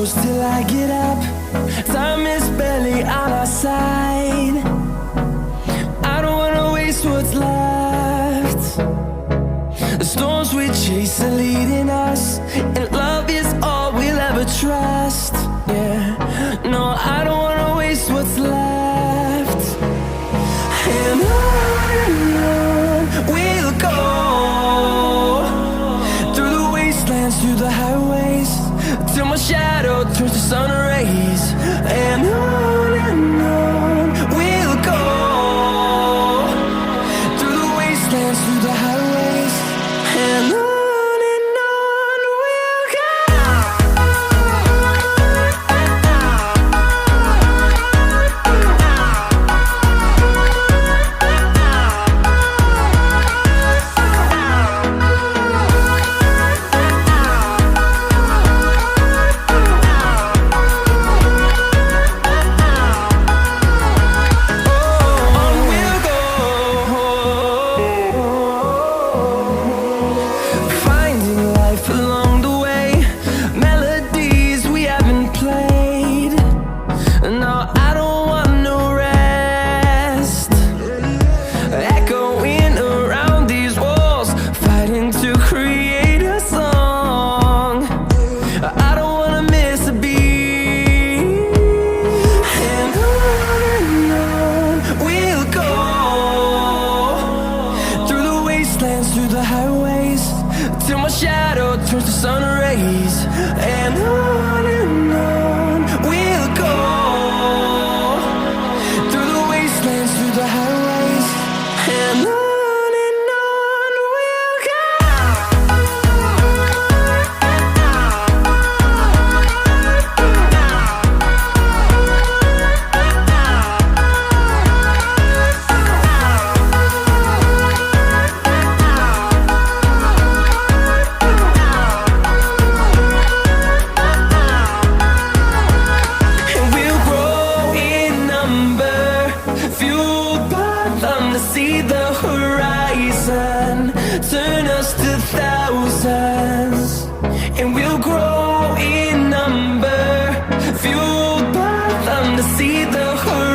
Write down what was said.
close till I get up. Time is barely on our side. I don't wanna waste what's left. The storms we chase are leading us, and love is all we'll ever trust. Yeah, no, I don't wanna waste what's left. And on we'll go, through the wastelands, through the highways, till my shadow turns to sun rays. And on we'll go, through the wastelands, through the highways, and on we'll go. Through the highways, till my shadow turns to sun rays. And on we'll go, through the wastelands, through the highways, and on we'll go. See the horizon turn us to thousands, and we'll grow in number, fueled by them to see the horizon.